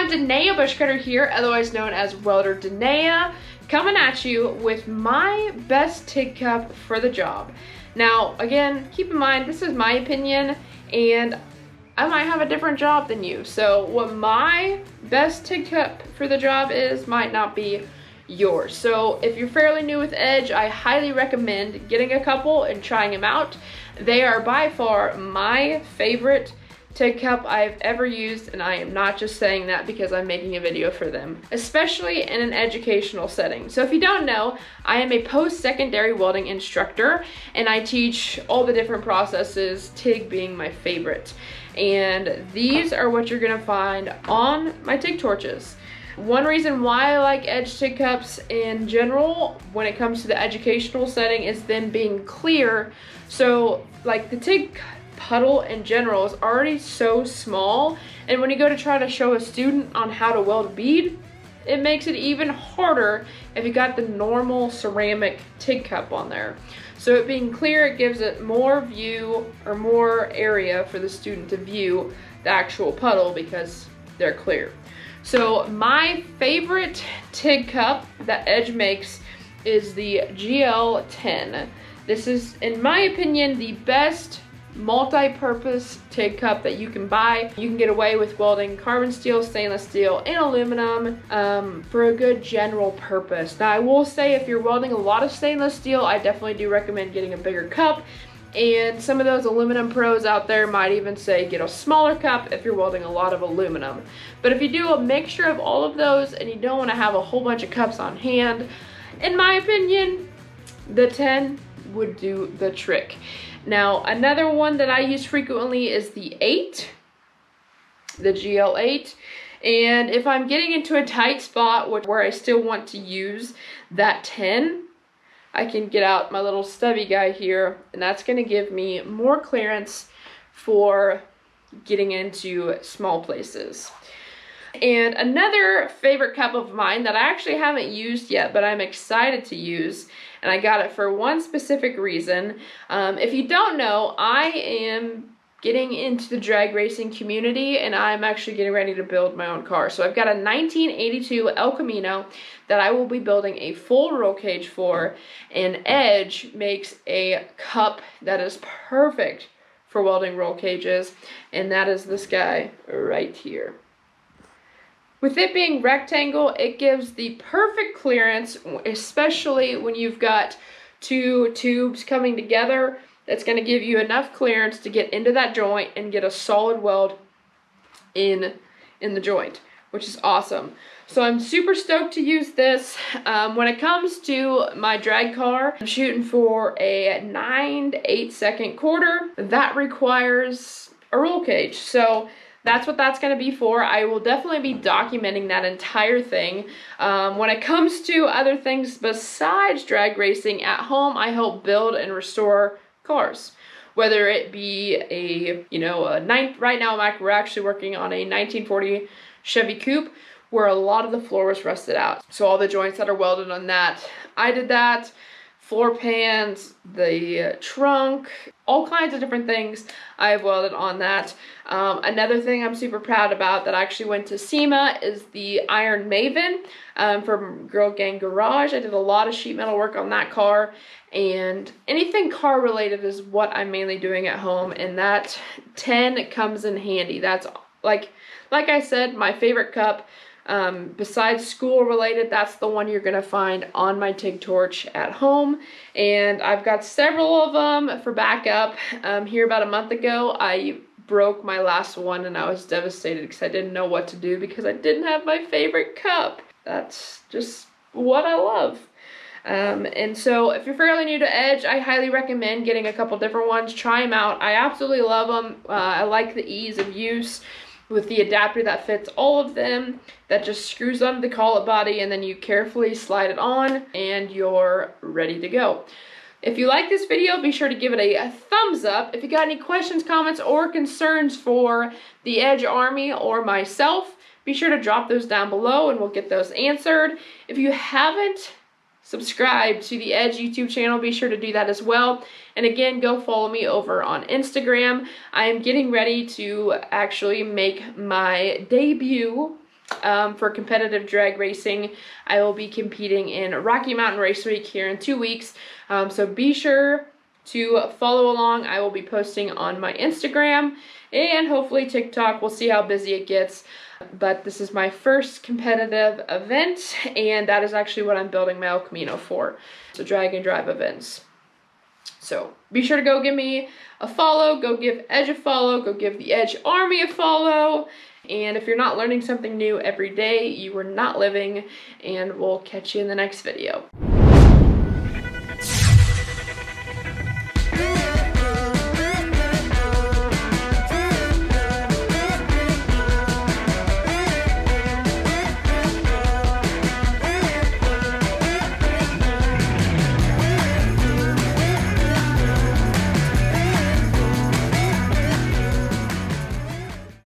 everyone, Danea Buschkoetter here, otherwise known as Welder Danea, coming at you with my best TIG cup for the job. Now, again, keep in mind, this is my opinion, and I might have a different job than you. So what my best TIG cup for the job is might not be yours. So if you're fairly new with Edge, I highly recommend getting a couple and trying them out. They are by far my favorite TIG cup I've ever used, and I am not just saying that because I'm making a video for them, especially in an educational setting. So if you don't know, I am a post-secondary welding instructor, and I teach all the different processes, TIG being my favorite. And these are what you're gonna find on my TIG torches. One reason why I like Edge TIG cups in general when it comes to the educational setting is them being clear. So like the TIG puddle in general is already so small, and when you go to try to show a student on how to weld a bead, it makes it even harder if you got the normal ceramic TIG cup on there. So it being clear, it gives it more view or more area for the student to view the actual puddle because they're clear. So my favorite TIG cup that Edge makes is the GL10. This is, in my opinion, the best multi-purpose TIG cup that you can buy. You can get away with welding carbon steel, stainless steel, and aluminum for a good general purpose. Now I will say, if you're welding a lot of stainless steel, I definitely do recommend getting a bigger cup, and some of those aluminum pros out there might even say get a smaller cup if you're welding a lot of aluminum. But if you do a mixture of all of those and you don't want to have a whole bunch of cups on hand, in my opinion, the 10 would do the trick. Now, another one that I use frequently is the 8, the GL8. And if I'm getting into a tight spot where I still want to use that 10, I can get out my little stubby guy here, and that's going to give me more clearance for getting into small places. And another favorite cup of mine that I actually haven't used yet, but I'm excited to use, and I got it for one specific reason. If you don't know, I am getting into the drag racing community, and I'm actually getting ready to build my own car. So I've got a 1982 El Camino that I will be building a full roll cage for, and Edge makes a cup that is perfect for welding roll cages, and that is this guy right here. With it being rectangle, it gives the perfect clearance, especially when you've got two tubes coming together. That's going to give you enough clearance to get into that joint and get a solid weld in the joint, which is awesome. So I'm super stoked to use this. When it comes to my drag car, I'm shooting for a 9 to 8 second quarter. That requires a roll cage. So that's what that's going to be for. I will definitely be documenting that entire thing. When it comes to other things besides drag racing at home, I help build and restore cars. Whether it be right now we're actually working on a 1940 Chevy Coupe where a lot of the floor was rusted out. So all the joints that are welded on that, I did that. Floor pans, the trunk, all kinds of different things I've welded on that. Another thing I'm super proud about that I actually went to SEMA is the Iron Maven from Girl Gang Garage. I did a lot of sheet metal work on that car, and anything car related is what I'm mainly doing at home, and that 10 comes in handy. That's like I said, my favorite cup. Besides school related, that's the one you're gonna find on my TIG torch at home, and I've got several of them for backup. Here about a month ago, I broke my last one, and I was devastated because I didn't know what to do because I didn't have my favorite cup. That's just what I love. And so if you're fairly new to Edge, I highly recommend getting a couple different ones. Try them out. I absolutely love them. I like the ease of use with the adapter that fits all of them, that just screws onto the collet body, and then you carefully slide it on and you're ready to go. If you like this video, be sure to give it a thumbs up. If you got any questions, comments, or concerns for the Edge Army or myself, be sure to drop those down below and we'll get those answered. If you haven't subscribe to the Edge YouTube channel, be sure to do that as well. And again, go follow me over on Instagram. I am getting ready to actually make my debut For competitive drag racing. I will be competing in Rocky Mountain Race Week here in 2 weeks. So be sure to follow along. I will be posting on my Instagram and hopefully TikTok. We'll see how busy it gets. But this is my first competitive event, and that is actually what I'm building my El Camino for. So drag and drive events. So be sure to go give me a follow, go give Edge a follow, go give the Edge Army a follow. And if you're not learning something new every day, you are not living, and we'll catch you in the next video.